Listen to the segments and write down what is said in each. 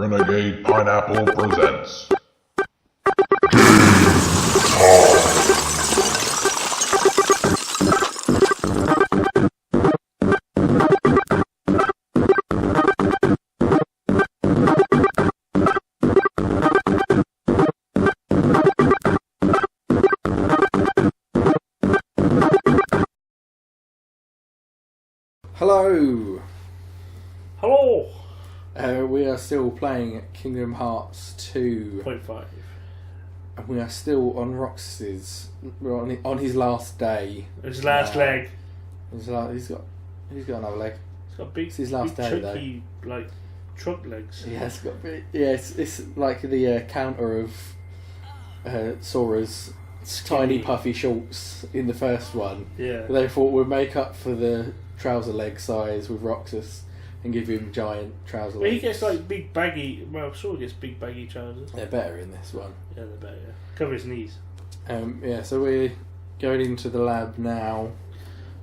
Renegade Pineapple presents Hello! Hello! We are still playing Kingdom Hearts 2. 0.5. And we are still on we're on his last day. His last leg. He's got another leg. He's got big, It's his last big day, chunky, like, truck legs. He has got big... Yeah, it's like the counter of Sora's tiny puffy shorts in the first one. Yeah. They thought we'd make up for the trouser leg size with Roxas and give him giant trouser legs. Well, he gets like big baggy. Well, Sora gets big baggy trousers. They're better in this one. Yeah, they're better. Yeah. Cover his knees. Yeah, so we're going into the lab now.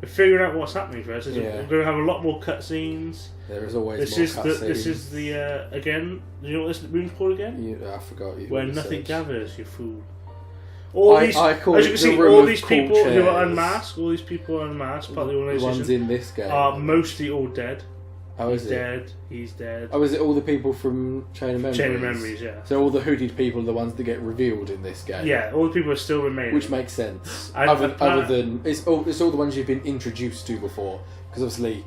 We're figuring out what's happening first. Yeah. We're going to have a lot more cutscenes. There is always This more is cutscenes. This is the again. Do you know what this room's called again? I forgot. Where nothing said. gathers, you fool. I call as it you can the see, room all of these cool people who are chairs. unmasked, all these people are unmasked, part of the The organisation, ones in this game are mostly all dead. Oh, He's is it? dead. He's dead. Oh, is it all the people from Chain of Memories? Chain of Memories, yeah. So all the hooded people are the ones that get revealed in this game. Yeah, all the people are still remaining. Which makes sense. And- other than it's all the ones you've been introduced to before, because obviously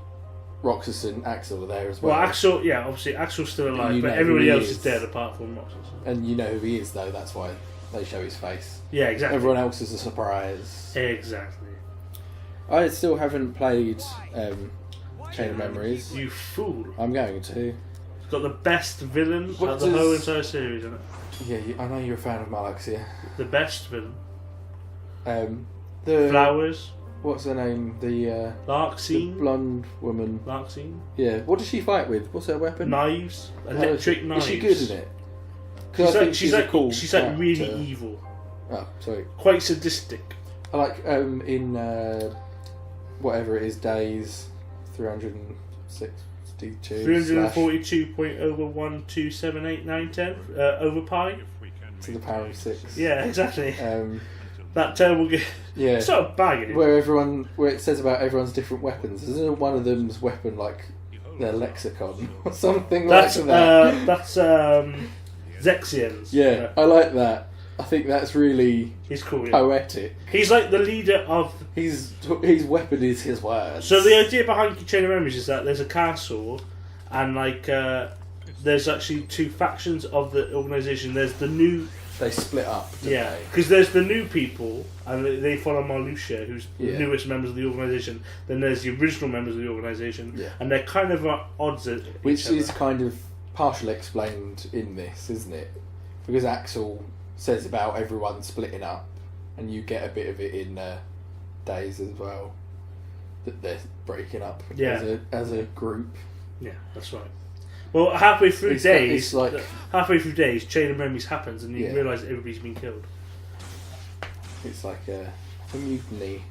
Roxas and Axel are there as well. Well, Axel, yeah, obviously Axel's still alive, You but know everybody who he else is is. dead apart from Roxas. And you know who he is, though. That's why they show his face. Yeah, exactly. Everyone else is a surprise. Exactly. I still haven't played Chain of Memories. You fool. I'm going to. It's got the best villain What of the does- whole entire series, isn't it? Yeah, I know you're a fan of Malaxia. The best villain. The Flowers. What's her name? The Larkscene. blonde woman. Larkscene. Yeah. What does she fight with? What's her weapon? Knives. How Electric is knives. Is she good in it? She's like really character. evil. Oh, sorry. Quite sadistic. I like in whatever it is, days 362 342.012789110 over pi. to the power of 6. Yeah, exactly. That terrible game. Yeah. It's not a bag. Where it says about everyone's different weapons. Isn't one of them's weapon like their lexicon or something That's like that? that's Zexians. Yeah, I like that. I think that's really He's cool. Yeah. poetic. He's like the leader of. His weapon is his words. So the idea behind Chain of Memories is that there's a castle, and like there's actually two factions of the organisation. There's the new. They split up. Yeah, because there's the new people, and they follow Marluxia, who's the Yeah. newest members of the organisation. Then there's the original members of the organisation, Yeah. and they're kind of at odds at Which each is other. kind of partially explained in this, isn't it? Because Axel says about everyone splitting up, and you get a bit of it in Days as well. That they're breaking up as a group. Yeah, that's right. Well, halfway through It's days, like Chain of Memories happens, and you Yeah. realise that everybody's been killed. it's like a mutiny.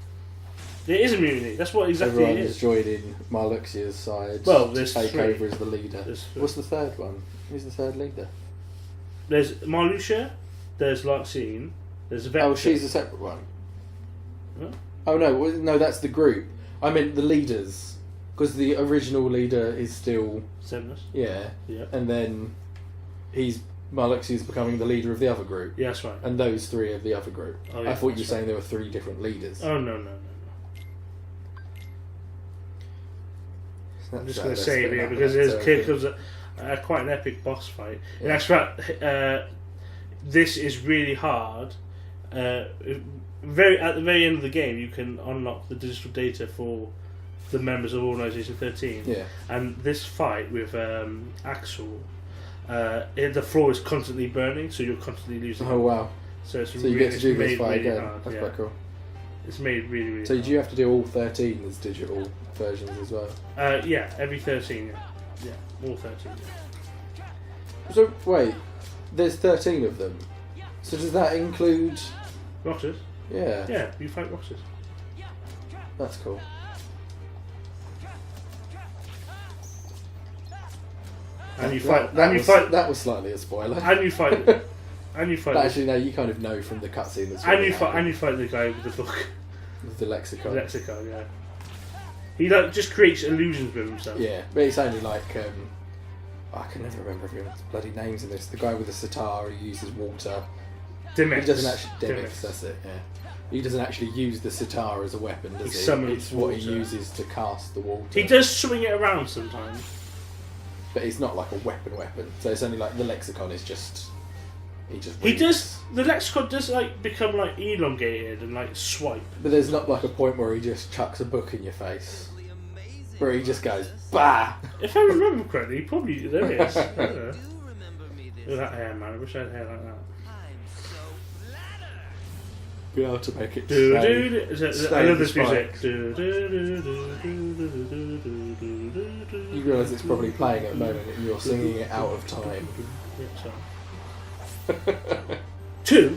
It is a mutiny. That's what exactly Everyone it is is. joining Marluxia's side Well, to there's take three. over as the leader. There's three. What's the third one? Who's the third leader? There's Marluxia, there's Larksene, there's Vector. Oh, she's a separate one. Huh? Oh no, that's the group. I meant the leaders, because the original leader is still Severus. yeah, Yeah. and then Marluxia's becoming the leader of the other group, Yeah, that's right. and those three are the other group. Oh, yeah, I thought you were that's saying there were 3 different leaders. Oh no. I'm just going to say it here because here comes quite an epic boss fight. In Yeah. actual fact, this is really hard. At the very end of the game, you can unlock the digital data for the members of Organisation 13. Yeah. And this fight with Axel, the floor is constantly burning, so you're constantly losing. Oh wow! So it's So you get to do this made fight really again. hard. That's Yeah. quite cool. It's made really So hard. do you have to do all 13 as digital versions as well? Yeah, every 13. Yeah, all 13. Yeah. So wait, there's 13 of them. So does that include? Roxas? Yeah. Yeah, you fight Roxas. That's cool. And you fight. That was slightly a spoiler. And you fight. And you fight. But actually, no. You kind of know from the cutscene that's. And you fight. And you fight the guy with the book. With the lexicon. The lexicon, yeah. He just creates illusions with himself. Yeah, but it's only like I can never remember everyone's bloody names in this. The guy with the sitar who uses water. Dimix. He doesn't actually. Dimix, that's it. Yeah. He doesn't actually use the sitar as a weapon, does he? It's what he uses to cast the water. He does swing it around sometimes. But it's not like a weapon. So it's only like the lexicon is just. He does. The lexicon does like become like elongated and like swipe. But there's not like a point where he just chucks a book in your face. Where he just goes, bah! If I remember correctly, probably there is. I don't know. Look at that hair, man. I wish I had hair like that. Be able to make it I love this music. You realise it's probably playing at the moment and you're singing it out of time. Two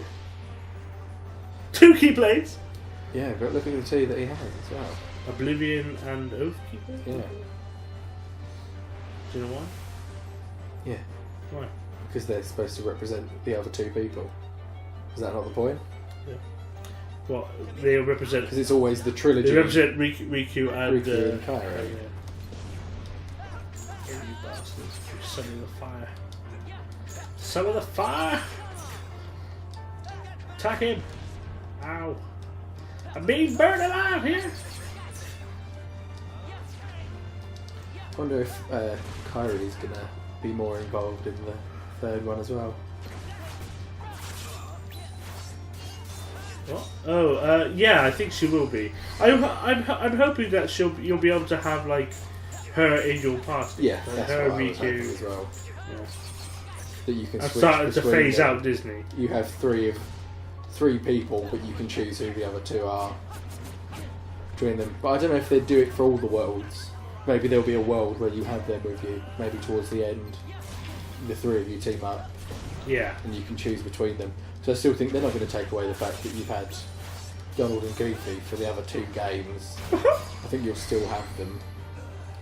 keyblades. Yeah, but look at the two that he has as well. Oblivion and Oathkeeper? Yeah. Do you know why? Yeah. Why? Because they're supposed to represent the other two people. Is that not the point? Yeah. What? They represent... Because it's always the trilogy. They represent Riku and Cairo. Yeah. You bastards. Some of the fire. Some of the fire! Attack him! Ow. I'm being burned alive here! I wonder if Kyrie's going to be more involved in the third one as well. What? Oh, yeah, I think she will be. I'm hoping that you'll be able to have like her in your party. Yeah, that's her what I was hoping as well. Yeah. That you can I'm switch starting to phase them. out Disney. You have three people, but you can choose who the other two are between them. But I don't know if they'd do it for all the worlds. Maybe there'll be a world where you have them with you. Maybe towards the end, the three of you team up. Yeah. And you can choose between them. So I still think they're not going to take away the fact that you've had Donald and Goofy for the other two games. I think you'll still have them.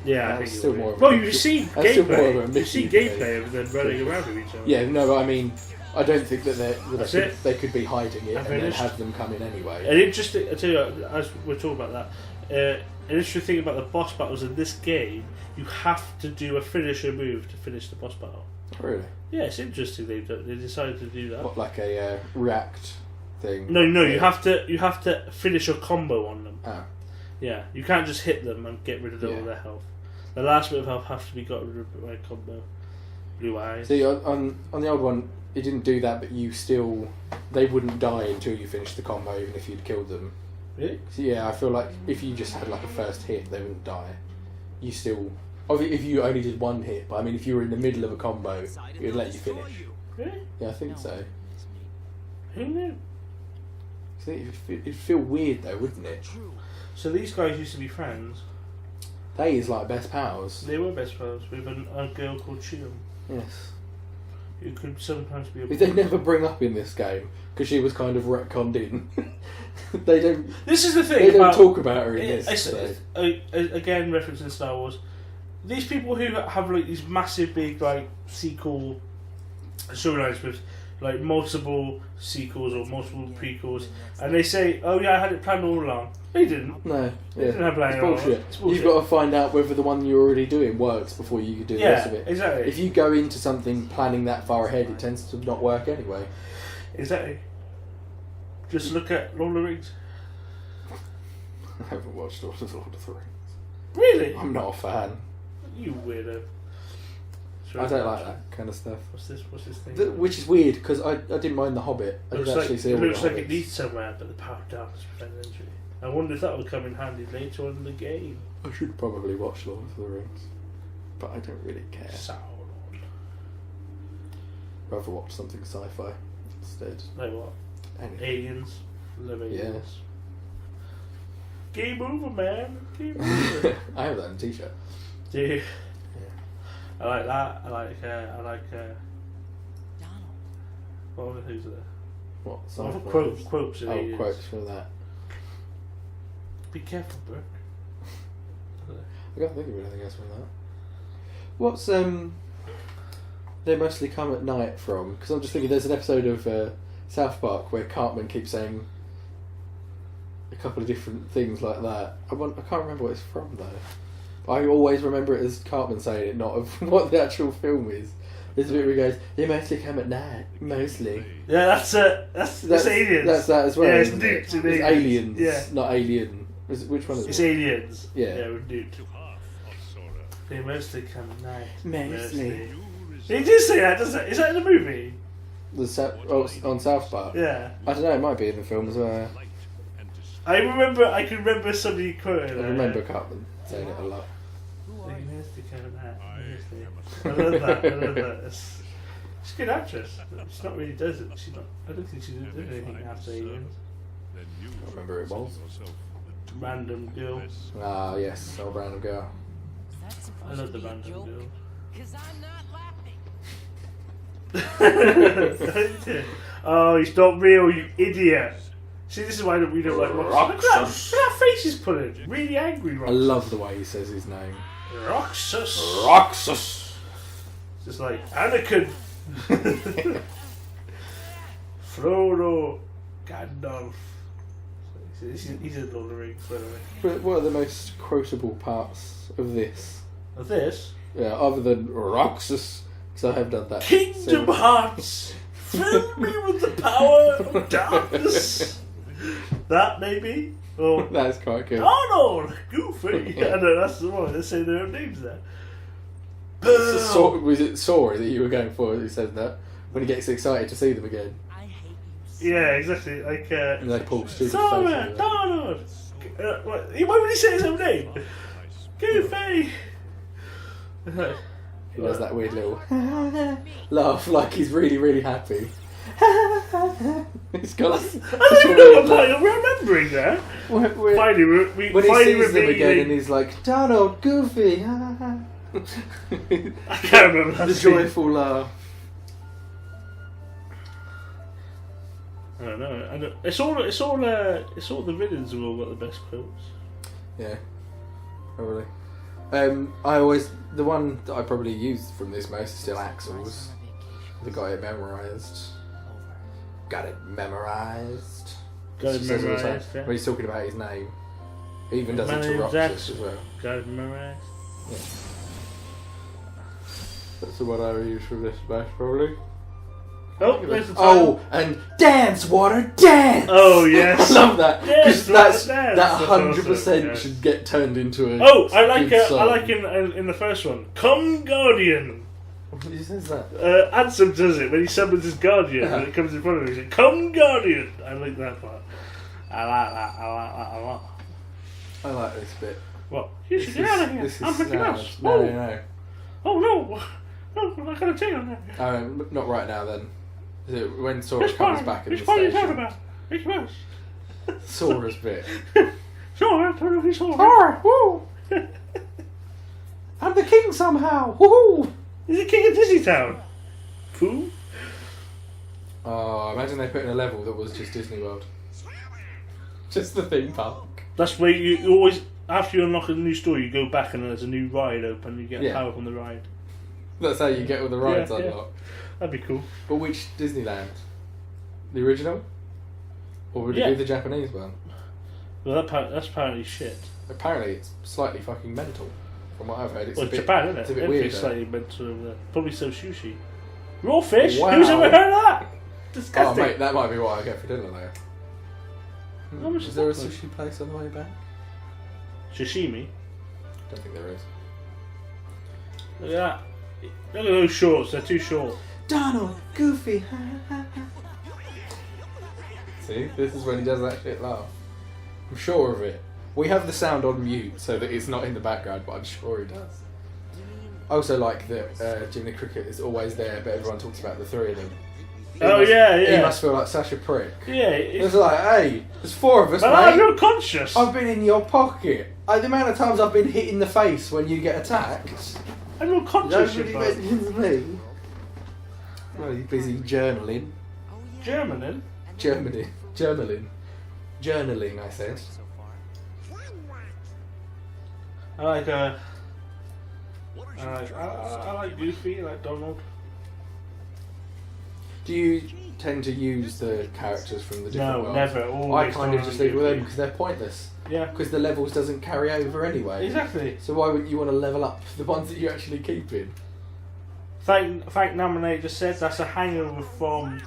Yeah, I think still more. Well, you see gameplay. You see gameplay gameplay of them running around with each other. Yeah, no, but I mean, I don't think that they could be hiding it and then have them come in anyway. An interesting, I tell you, as we're talking about that, an interesting thing about the boss battles in this game, you have to do a finisher move to finish the boss battle. Really? Yeah, it's interesting they decided to do that. What, like a react thing? No, you have to finish a combo on them. Oh. Yeah, you can't just hit them and get rid of all their health. The last bit of health has to be got rid of by combo. Blue eyes. See, on the old one, it didn't do that, but they wouldn't die until you finished the combo, even if you'd killed them. Really? So yeah, I feel like if you just had like a first hit, they wouldn't die. You still... If you only did one hit, but I mean, if you were in the middle of a combo, it would let you finish. Really? Yeah, I think so. Who knew? It'd feel weird though, wouldn't it? So these guys used to be friends. They is like best pals. They were best friends with a girl called Chium. Yes. Who could sometimes be a... They never bring up in this game, because she was kind of retconned in. They don't... This is the thing. They don't talk about her in this. Again, referencing Star Wars. These people who have like these massive big like sequel storylines with like multiple sequels or multiple prequels, and they say, "Oh yeah, I had it planned all along." They didn't. No, they didn't have planned it's bullshit. It's bullshit. You've got to find out whether the one you're already doing works before you can do the rest of it. Exactly. If you go into something planning that far ahead, it tends to not work anyway. Exactly. Just look at Lord of the Rings. I haven't watched Lord of the Rings. Really? I'm not a fan. You weirdo. I don't like that kind of stuff. What's this thing? Which is weird, because I didn't mind The Hobbit. I did actually see all the looks like it Hobbits. leads somewhere, but the power of darkness prevents entry. I wonder if that will come in handy later on in the game. I should probably watch Lord of the Rings, but I don't really care. Sauron. Rather watch something sci-fi instead. Like what? Anything. Aliens. Love aliens. Yes. Game over, man. Game over. I have that in a t-shirt. Do you? Yeah. I like that. I like. What other things are there? What? What Sci-fi? quotes? Oh, quotes for that. Be careful, bro. I can't think of anything else from that. What's they mostly come at night from? Because I'm just thinking there's an episode of South Park where Cartman keeps saying a couple of different things like that. I can't remember what it's from though. I always remember it as Cartman saying it, not of what the actual film is. There's a bit where he goes, they mostly come at night. Mostly. Yeah, that's aliens. That's that as well. Yeah, it's isn't nukes. it? It's aliens. Yeah. Not alien. Which one is It's it? aliens. Yeah. Yeah, with nukes. They mostly come at night. Mostly. They did say that, doesn't it? Is that in the movie? On South Park? Yeah. I don't know, it might be in the film as well. I can remember somebody quoting it. I remember Cartman saying it a lot. They mostly come at night. I love that. I love that. She's a good actress. She's not really does it. I don't think she did anything after Aliens. I remember it was. Random girl. Ah, yes, old random girl. I love the random girl. Because I'm not laughing. Oh, he's not real, you idiot. See, this is why we don't like Roxas. Look at that face he's pulling. Really angry, Roxas. I love the way he says his name. Roxas. Roxas! Just like Anakin. Frodo. Gandalf. He's in Lord of the Rings, by the way. But what are the most quotable parts of this? Of this? Yeah, other than Roxas, because I have done that. Kingdom Hearts. Fill me with the power of darkness. That maybe? Or That's quite good. Arnold, Goofy. I know that's the one. They say their own names there. Was it Sora that you were going for? Who said that when he gets excited to see them again, I hate you. Yeah, exactly. Like and they pull stupid Sora, faces. Arnold. Why would he say his own name? Goofy. He does that weird little laugh, like he's really, really happy. He's got. I don't know. I'm like, we're remembering that. Finally, we when he finally sees them again, revealing. and he's like, Donald, Goofy. I can't remember that The scene. joyful laugh. I don't know. It's all the villains who all got the best quotes. Yeah, probably. The one that I probably used from this most is still Axel's. I got it memorised. Got it memorised. Got it Just says all the time memorised, yeah. When he's talking about his name. He even does My it to name's Roxas Axel. as well. Got it memorised. Yeah. That's the one I would use from this most probably. Oh, there's the title. Oh, and dance, water, dance! Oh, yes. I love that. Yes, Because dance. that That's 100% awesome, yes. should get turned into a. Oh, I like good I song. like in the first one. Come Guardian. Who says that? Ansem does it when he summons his guardian and it comes in front of him. He's like, "Come Guardian." I like that part. I like that a lot. I like this bit. What? You should get out of here. This is I'm Mickey sad. Mouse. No, Oh. no. Oh no! No, I'm not going to tell you that. Not right now then. Is it when Sora Which comes part? back in Which the part are you talking station? about? Mickey Mouse. Sora's bit. Sora, turn off your Sora. Sora, woo! I'm the king somehow. Woohoo! He's the king of Disney Town. Fool. Oh, imagine they put in a level that was just Disney World. Just the theme park. That's where you always, after you unlock a new store, you go back and there's a new ride open. You get Yeah. power from the ride. That's how you get all the rides Yeah, yeah. unlocked. That'd be cool. But which Disneyland? The original? Or would it Yeah. be the Japanese one? Well, that's apparently shit. Apparently it's slightly fucking mental. From what I've heard, it's Well, a bit, Japan, isn't it? it's a bit Everything's weird. slightly mental over there. Probably so sushi. Raw fish? Wow. Who's ever heard of that? Oh Disgusting. mate, that might be why I go for dinner there. How much Is there a is that? sushi place on the way back? Sashimi. Don't think there is. Look at that. Look at those shorts. They're too short. Donald, Goofy. See, this is when he does that shit laugh. I'm sure of it. We have the sound on mute so that it's not in the background, but I'm sure he does. I also like that Jiminy Cricket is always there, but everyone talks about the three of them. He must feel like such a prick. Yeah. It's like, hey, there's four of us, But I'm mate. not conscious. I've been in your pocket. The amount of times I've been hit in the face when you get attacked. I'm not conscious. Nobody about mentions me. Well, you're busy journaling. German. Journaling, I said. I like Goofy. I like Donald. Do you tend to use the characters from the different No, worlds? never. I Always kind of on just leave it with YouTube. them because they're pointless. Yeah, Because the levels doesn't carry over anyway. exactly. So why wouldn't you want to level up the ones that you actually keep in? Thank Nominate just said that's a hangover from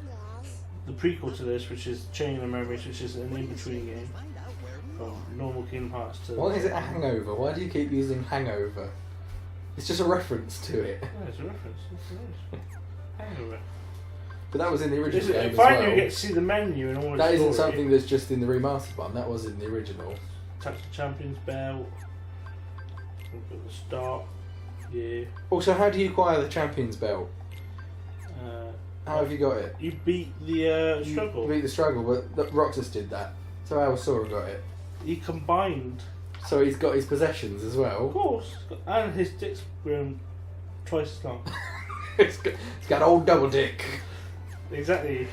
the prequel to this, which is Chain of Memories, which is an in-between game from normal Kingdom Hearts to... Why is it a hangover? Why do you keep using hangover? It's just a reference to it. Yeah, it's a reference. Hangover. But that was in the original game as Finally, you well. get to see the menu and all its That isn't glory. something that's just in the remastered one. That was in the original. Touch the Champions belt. Look at the start. Yeah. Also, how do you acquire the Champions Belt? How have you got it? You beat the struggle. You beat the struggle, but Roxas did that. So how Sora got it? He combined. So he's got his possessions as Of well. course. And his dick's grown twice as long. It's got old double dick. Exactly.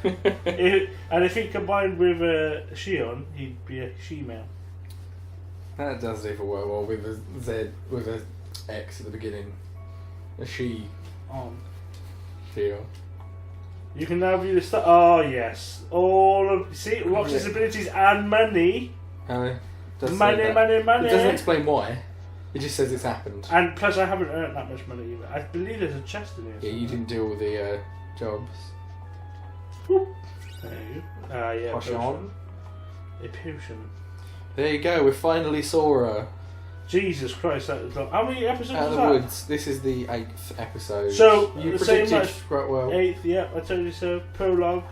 And if he combined with Shion, he'd be a she-male. That doesn't even work well with a Z, with a X at the beginning. A she. On. Feel. You can now view the stuff. Oh yes, all of see Roxas' abilities and money. Money. Money. It doesn't explain why. It just says it's happened. And plus, I haven't earned that much money either. I believe there's a chest in here. Yeah, you didn't do all the jobs. There you go. Yeah. Potion. A potion. There you go. We're finally Sora Jesus Christ, that was long. How many episodes out of was the that? woods. This is the 8th episode. So, you the same predicted as quite well. 8th, yeah, I told you so. Prologue.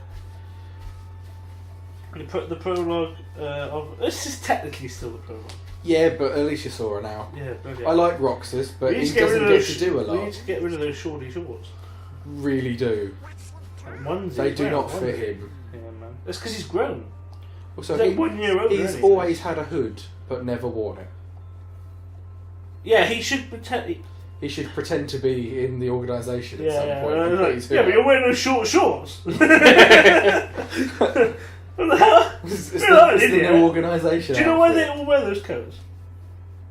You put the prologue of. This is technically still the prologue. Yeah, but at least you're Sora now. Yeah, bloody I like Roxas, but We need he to get rid doesn't of get those to do a We lot. need to get rid of those shorty shorts. Really do. Like onesies, They do yeah, not onesie. fit him. Yeah, man. That's because he's grown. Also, He's like 1 year older. he's isn't he? always had a hood, but never worn it. Yeah, he should pretend. He should pretend to be in the organisation at some Yeah, point. and put his yeah, hood but you're up. wearing those short shorts. What the hell? It's You're not an the idiot. new organisation. Do you know why they outfit. all wear those coats?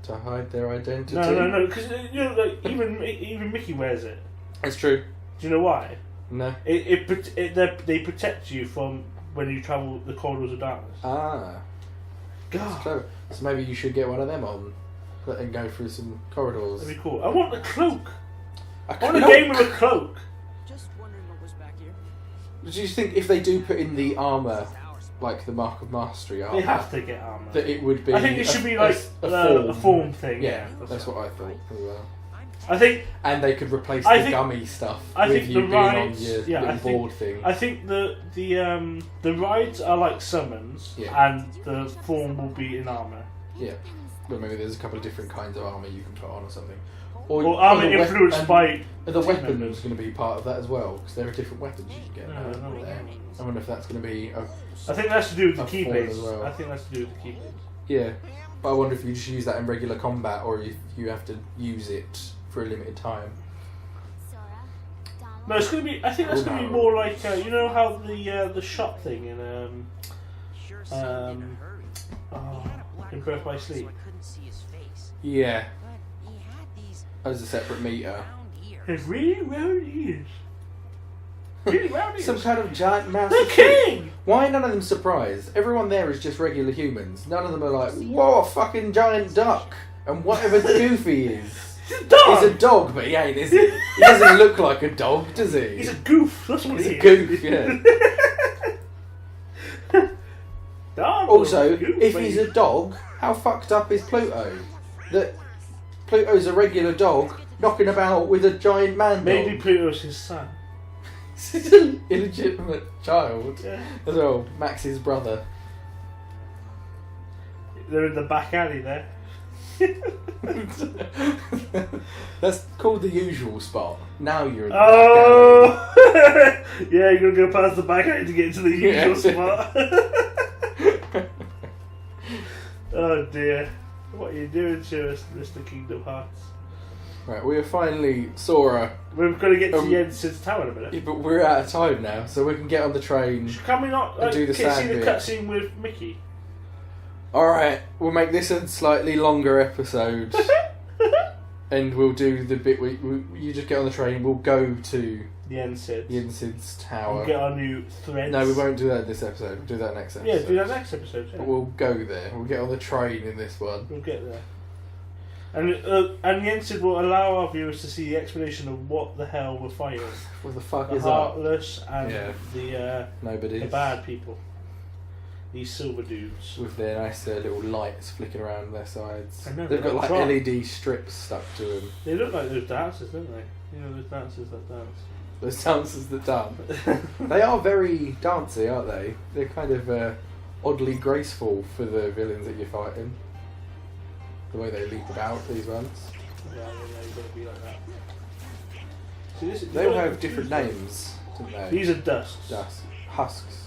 To hide their identity. No, because you know, like, even Mickey wears it. It's true. Do you know why? No. They protect you from when you travel the corridors of darkness. Ah. That's God, clever. So maybe you should get one of them on and go through some corridors. that'd be cool. I want a cloak. A I want a cloak? game with a cloak. Just wondering what was back here. Do you think if they do put in the armour, like the Mark of Mastery armour, They have to get armor. that it would be I think it should be like a a form thing. Yeah, Yeah, that's what I thought as well. I think. And they could replace I the think- gummy stuff I with think you the being on rides- your yeah, little I think- board thing. I think the rides are like summons, Yeah. and the form will be in armor. Yeah. But maybe there's a couple of different kinds of armour you can put on or something. Or armor the influenced and by. the team weapons members. going to be part of that as well, because there are different weapons you can get No, now. no, there. no. I wonder if that's going to be I think that's to do with the A key form base. as well. I think that's to do with the key base. yeah. But I wonder if you just use that in regular combat, or if you have to use it for a limited time. No, it's gonna be. I think that's gonna be more like you know how the shot thing in Sure seemed in a hurry. in Birth by Sleep. I couldn't see his face. Yeah. But he had these As a separate meter. round ears. His really round ears. Really round ears. Some kind of giant mouse. The king. Why are none of them surprised? Everyone there is just regular humans. None of them are like, whoa, a fucking giant duck. And whatever Goofy is. He's a dog. He's a dog, but he ain't, is he? He doesn't look like a dog, does he? He's a goof. That's what He's he a is. goof, yeah. Dog. Also, Goof, if baby. he's a dog, how fucked up is Pluto? That Pluto's a regular dog knocking about with a giant man maybe dog. Pluto's his son. He's an illegitimate child. Yeah. As well, Max's brother. They're in the back alley there. That's called the usual spot. Now you're in the Oh, yeah, you're gonna go past the back alley to get into the usual Yeah. spot. Oh dear, what are you doing to us, Mr. Kingdom Hearts? Right, we are finally Sora, We're gonna get to Um, the end since tower in a minute. yeah, but we're out of time now, so we can get on the train. Can we not And do the see sad the bit. cutscene with Mickey? Alright, we'll make this a slightly longer episode. And we'll do the bit where you just get on the train, we'll go to The NSID. Yinsid's tower. We'll get our new threads. No, we won't do that in this episode. We'll do that next episode. Yeah, do that next episode. Yeah. But we'll go there. We'll get on the train in this one. We'll get there. And Yensid will allow our viewers to see the explanation of what the hell we're fighting. What the fuck The is that? Heartless and Yeah. Nobody. the bad people. These silver dudes. With their nice little lights flicking around their sides. I know, They've got like drop. LED strips stuck to them. They look like those dancers, don't they? You know, those dancers that dance. Those dancers that dance. They are very dancey, aren't they? They're kind of oddly graceful for the villains that you're fighting. The way they leap about, these ones. Yeah, you've got to be like that. See, They all have different names, don't they? These are dusks. Husks.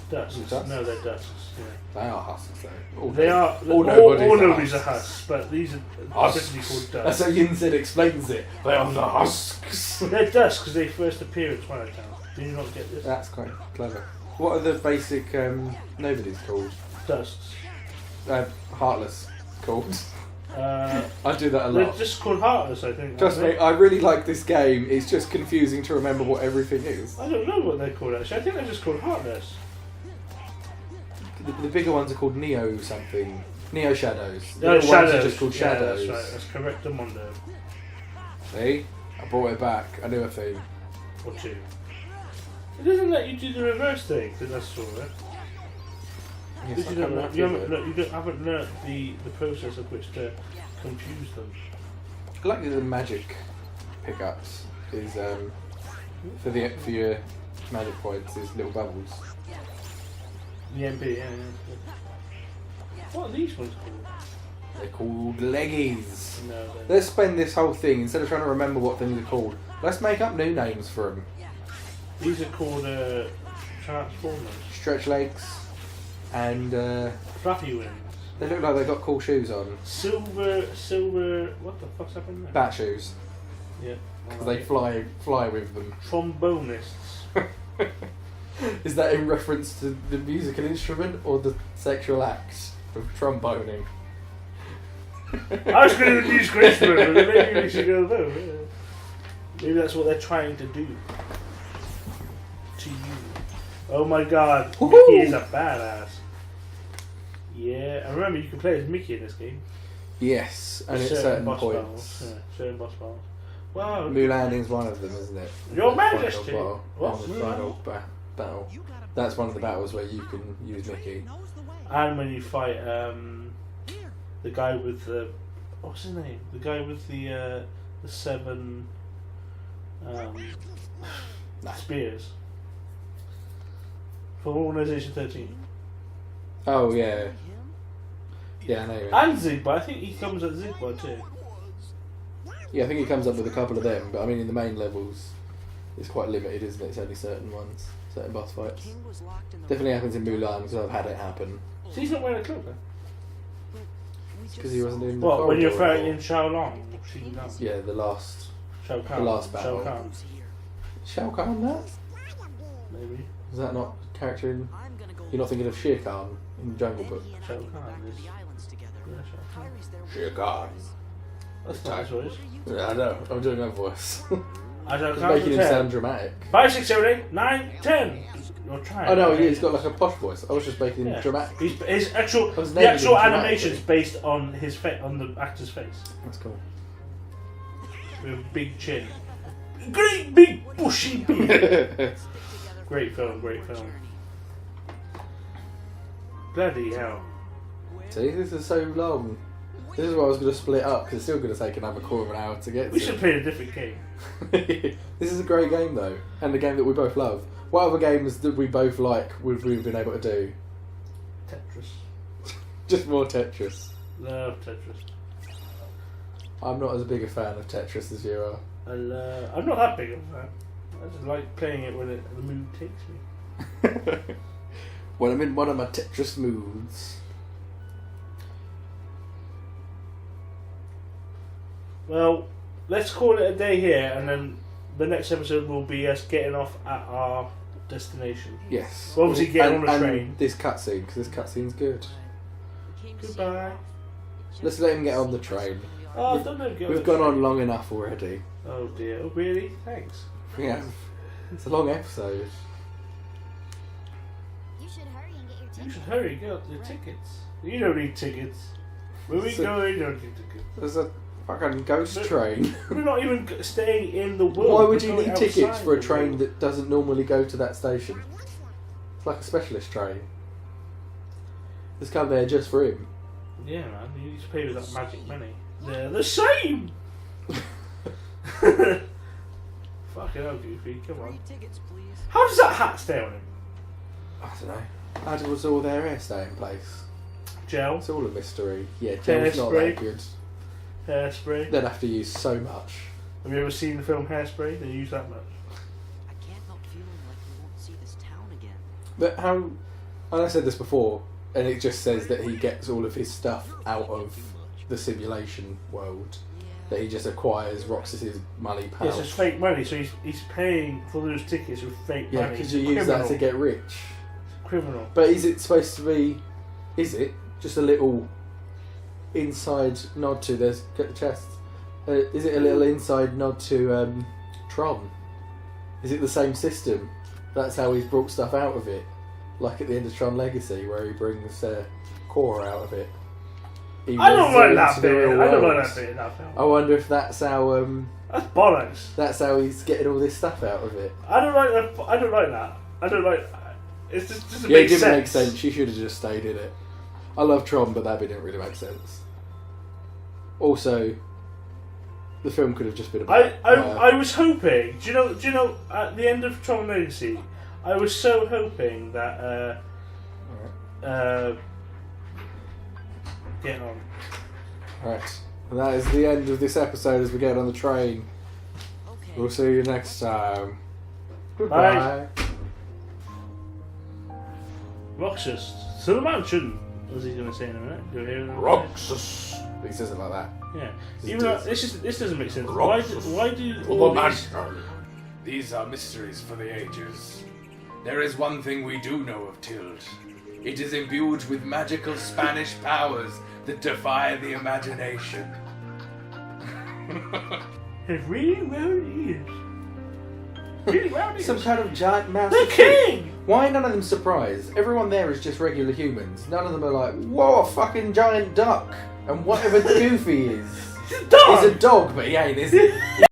Dusks. Dusks? No, they're dusks. Yeah. They are husks, though. They are. All All nobodies are nobody's are husks. husks, but these are Husks. specifically called That's dusks. how Yinzid explains it. They are the husks. They're dusks because they first appear in Twilight Town. Do you not get this? That's quite clever. What are the basic nobodies called? Dusks. Heartless called. Uh, I do that a they're lot. just called Heartless, I think. Trust aren't me, they? I really like this game. It's just confusing to remember what everything is. I don't know what they're called actually. I think they're just called Heartless. The bigger ones are called Neo something. Neo Shadows. The No, little Shadows. ones are just called Shadows. Yeah, that's right. That's correct, Amondo. See? I brought it back. I knew a thing. Or two. It doesn't let you do the reverse thing, because that's all right. Yes, Because I you can't don't, remember you it. haven't learnt the process of which to confuse them. I like the magic pickups is for your magic points is little bubbles. The MP, yeah. What are these ones called? They're called leggies. No, they're Let's spend this whole thing instead of trying to remember what things are called. Let's make up new names for them. these are called Transformers. Stretch legs, and Fluffy wings. they look like they've got cool shoes on. Silver. What the fuck's happened there? Bat shoes, Yeah. because they fly with them. Trombonists. Is that in reference to the musical instrument or the sexual act of tromboning? I was going to use Christopher, but maybe we should go there. Yeah. Maybe that's what they're trying to do. To you. Oh my god, Woohoo! Mickey is a badass. Yeah, and remember you can play as Mickey in this game. Yes, and at certain boss points. battles. Yeah, certain boss battles. Wow. Moon Landing's one of them, isn't it? Your The final Majesty! battle. What? Oh, the final battle. That's one of the battles where you can use Mickey. And when you fight the guy with the what's his name? The guy with the 7 spears from Organisation 13. Oh yeah, yeah, I know. And Zigbar, I think he comes at Zigbar too. Yeah, I think he comes up with a couple of them, but I mean in the main levels, it's quite limited, isn't it? It's only certain ones, certain boss fights. Definitely happens in Mulan because I've had it happen. So he's not wearing a cloak then? Because he wasn't doing the What, when you're corridor fighting in anymore. Shaolong? Yeah, the last Shao Kahn. the last battle. Shao Kahn, Shao Kahn. That maybe. is that not character in? You're not thinking of Shere Khan in Jungle Book. Shao Kahn is. Yeah, Shao Kahn. Shere Khan. That's not his voice. Yeah, I know. I'm doing my voice. I Shao Just Kahn making him for 10. sound dramatic. 5, 6, 7, 8, 9, 10. You're trying. Oh no, okay? he's got like a posh voice. I was just making him Yeah. dramatic. His actual, I was the naming actual him dramatically. animation's based on his on the actor's face That's cool. with a big chin, great big bushy beard. Great film, great film. Bloody hell! See, this is so long. This is why I was going to split up because it's still going to take another quarter of an hour to get We to. should play a different game. This is a great game though, and a game that we both love. What other games that we both like would we have been able to do? Tetris. Just more Tetris. Love Tetris. I'm not as big a fan of Tetris as you are. I'm not that big of a fan. I just like playing it when the mood takes me. When I'm in one of my Tetris moods. Well, let's call it a day here, and then the next episode will be us getting off at our destination. Yes. Well, obviously getting on a and train. This cutscene, because this cutscene's good. Goodbye. Let's let him get on the train. Oh, don't know. We've gone on long enough already. Oh dear. Oh really? Thanks. Yeah. It's a long episode. You should hurry and get your You ticket. should hurry. Get up the tickets. You don't need tickets. Where we So- go, you don't need tickets. There's a fucking ghost train. We're not even staying in the world. Why would We're you going need tickets outside for a the train world. that doesn't normally go to that station? It's like a specialist train. It's come there just for him. Yeah, man. You need to pay with that magic money. They're the same. Fucking hell, Goofy. Come on. 3 tickets, please. How does that hat stay on him? I don't know. How does all their hair stay in place? Gel, It's all a mystery. Yeah, gel's not that Hairspray. good. hairspray. They'd have to use so much. Have you ever seen the film Hairspray? They use that much. I can't help feeling like we won't see this town again. But how... And I said this before, and it just says that he gets all of his stuff out of the simulation world. That he just acquires Roxas's money pouch. Yes, it's fake money, so he's paying for those tickets with fake Yeah, money. because He's you a use that to criminal. get rich. Criminal. But is it supposed to be... Is it just a little inside nod to... There's get the chest. Is it a little inside nod to Tron? Is it the same system? That's how he's brought stuff out of it. Like at the end of Tron Legacy, where he brings core out of it. He I don't resurrects like that the bit. real I don't world. like that bit in that film. I wonder if that's how That's bollocks. that's how he's getting all this stuff out of it. I don't like that. I don't like that. I don't like. It's just doesn't Yeah, it make didn't sense. make sense. You should have just stayed in it. I love Tron, but that bit didn't really make sense. Also, the film could have just been about. I was hoping. Do you know? At the end of Tron Legacy, I was so hoping that. Get on. Right, and that is the end of this episode as we get on the train. Okay. We'll see you next time. Bye. Roxas to the mountain. What's he going to say in a minute? Do you hear him? Roxas. He says it like that. Yeah. He Even though does. this doesn't make sense. Roxas. Why do all these... These are mysteries for the ages. There is one thing we do know of Tild. It is imbued with magical Spanish powers that defy the imagination. It really well is. Really well is. Some kind of giant mouse. The king! Why are none of them surprised? Everyone there is just regular humans. None of them are like, whoa, a fucking giant duck. And whatever Goofy is. It's a dog! He's a dog, but he ain't, is he?